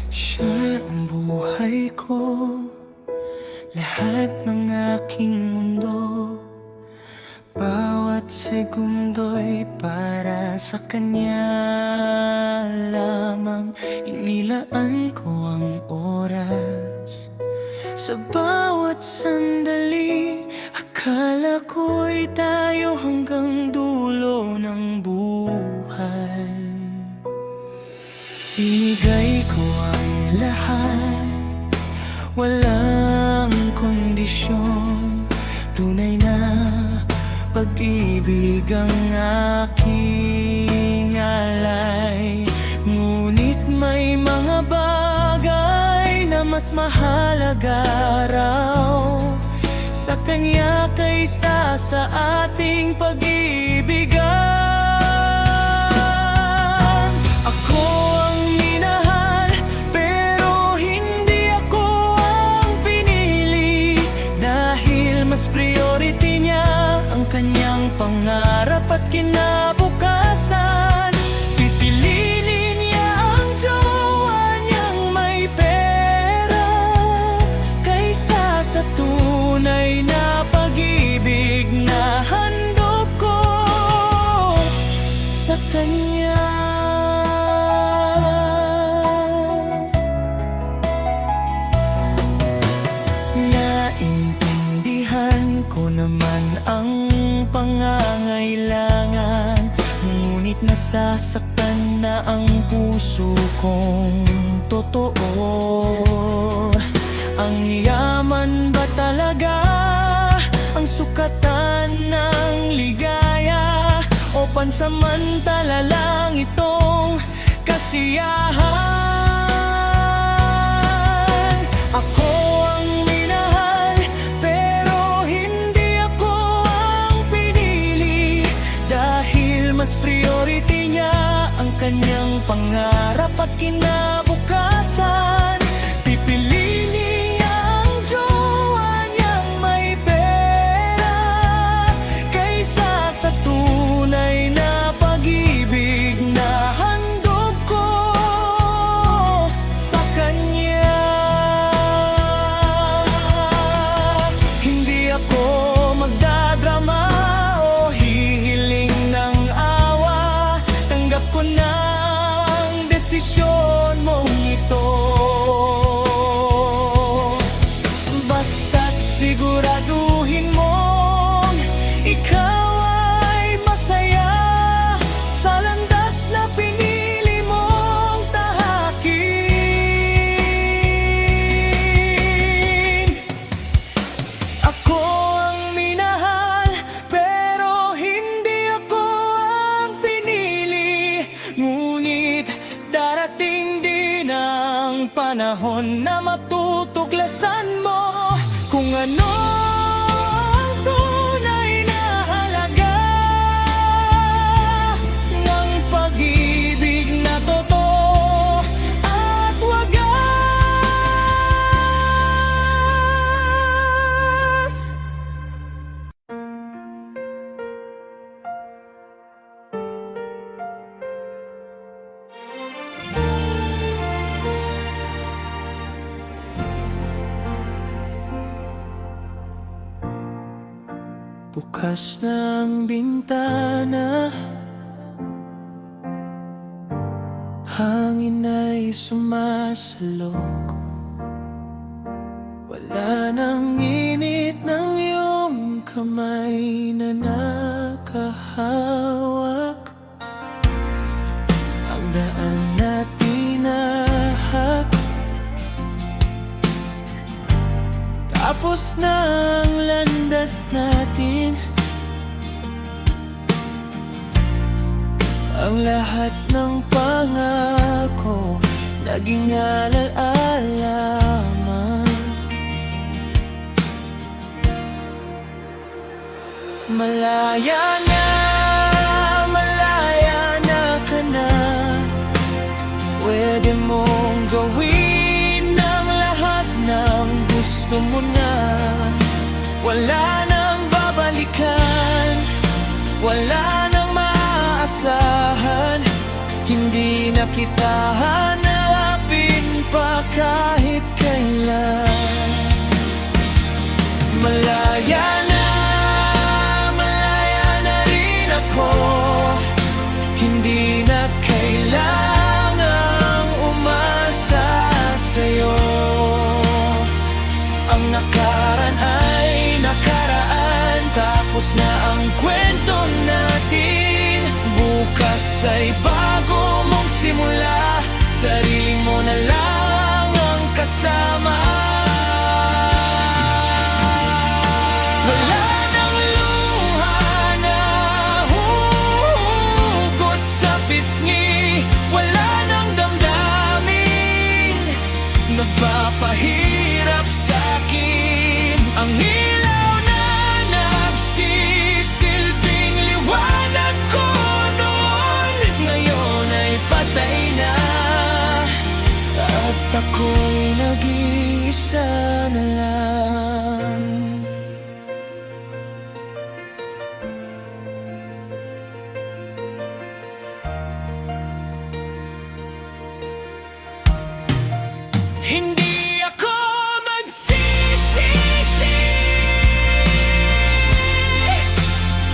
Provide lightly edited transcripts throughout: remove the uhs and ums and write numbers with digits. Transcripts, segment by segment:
Siya ang buhay ko, lahat ng aking mundo. Bawat segundo'y para sa kanya lamang. Inilaan ko ang oras sa bawat sandali. Akala ko'y tayo hanggang dulo ng buhay. Binigay ko ang lahat, walang kondisyon. Tunay na pag-ibig ang aking alay. Ngunit may mga bagay na mas mahalaga raw sa kanya kaysa sa ating pag-ibigan. Ako ang minahal, pero hindi ako ang pinili. Dahil mas priority niya ang kanyang pangarap at kinabukasan. Pipiliin niya ang jowa niyang may pera kaysa sa tunay na pag-ibig na handog ko sa kanya. Naintindihan ko naman ang pangangailangan, ngunit nasasaktan na ang puso kong totoo. Ang yaman ba talaga ang sukatan ng ligaya, o pansamantala lang itong kasiyahan? Ako ang minahal, pero hindi ako ang pinili. Dahil mas priority niya ang kanyang pangarap at kinabukasan. Pipiliin niya ang jowa niyang may pera kaysa sa tunay na pag-ibig na handog ko sa kanya. Hindi ako magdadrama o hihiling ng awa. Tanggap ko na ang desisyon mong ito. Basta't siguraduhin mong ikaw ay masaya sa landas na pinili mong tahakin. Ako ang minahal, pero hindi ako ang pinili. Ngunit darating din ang panahon na matutuklasan mo kung ano ang tunay na halaga ng pag-ibig na totoo at wagas. Bukas ng bintana, hangin ay sumasalok. Wala nang init ng iyong kamay na nakahawak. Ang daan na tinahak, tapos na ang landas natin. Ang lahat ng pangako naging alal-alaman. Malaya na ka na. Pwede mong gawin ang lahat ng gusto mo na. Wala nang babalikan, wala nang maaasahan. Hindi na kita hanapin pa kahit kailan. Malaya na rin ako, hindi na kailangang umasa sa'yo. Ang nakaraan ay nakaraan, tapos na ang kwento natin. Bukas ay bago mong simula, sarili mo na lang ang kasama. Wala nang luha na huhugos sa pisngi, wala nang damdamin nagpapahirap sa'kin. Ang ilaw na nagsisilbing liwanag ko noon, ngayon ay patay na, at ako'y nag-iisa na lang. Hindi ako magsisisi,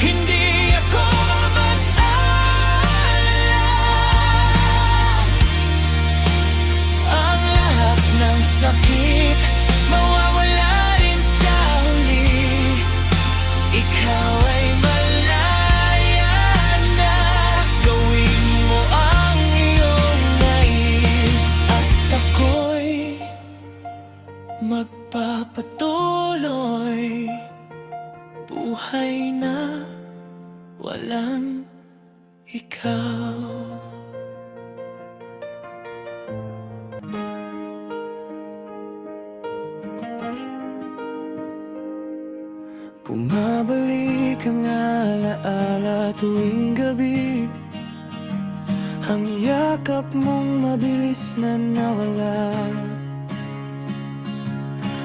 hindi ako mag-alala. Ang lahat ng sakit mawawala rin sa huli. Ikaw ay malaya na, gawin mo ang iyong nais, at ako'y magpapatuloy. Buhay na walang ikaw. Bumabalik ang alaala tuwing gabi, ang yakap mong mabilis na nawala.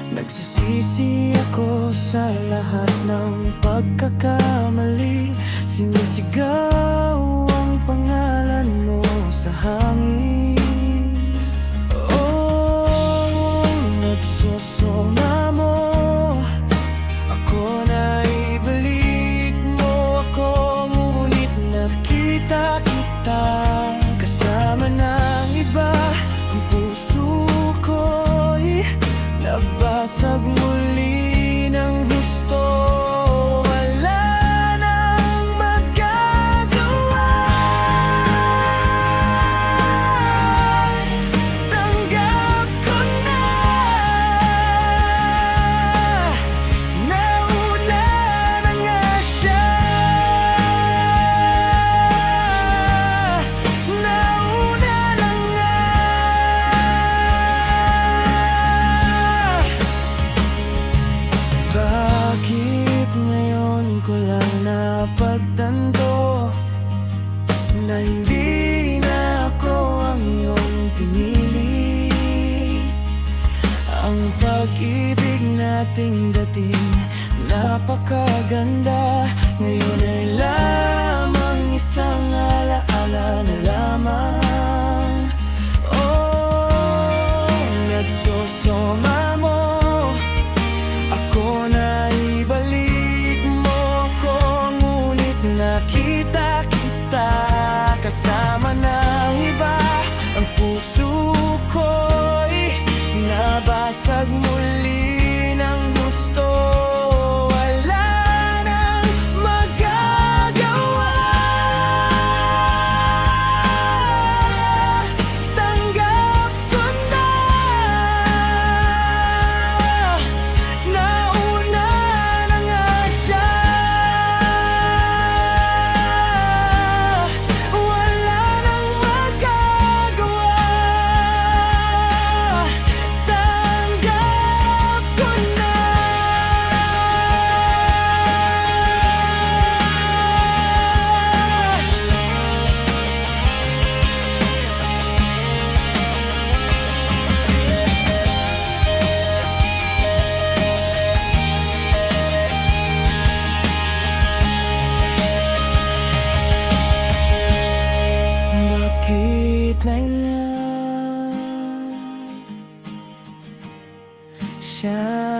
Nagsisisi ako sa lahat ng pagkakamali, sinisigaw ang pangalan mo sa hangin. Oh, nagsusuma mo ako, na ibalik mo ako, ngunit nakita kita kasama ng iba. Ang puso ko'y nabasag muli ng gusto. Wala nang magagawa, tanggap ko na. Nauna na nga siya, nauna na nga. Bakit ngayon ko lang napagtanto na hindi na ako ang iyong pinili? Ang pag-ibig nating dating napakaganda, ngayon ay lamang isang alaala na lamang. Oh, nagsusuma mo ako, na ibalik mo ko, ngunit nakita kita kasama ng iba. Ang puso ko'y nabasag muli ng gusto. Wala nang magagawa, tanggap ko na. Nauna na nga siya, wala nang magagawa, tanggap ko na. Bakit na lang siya.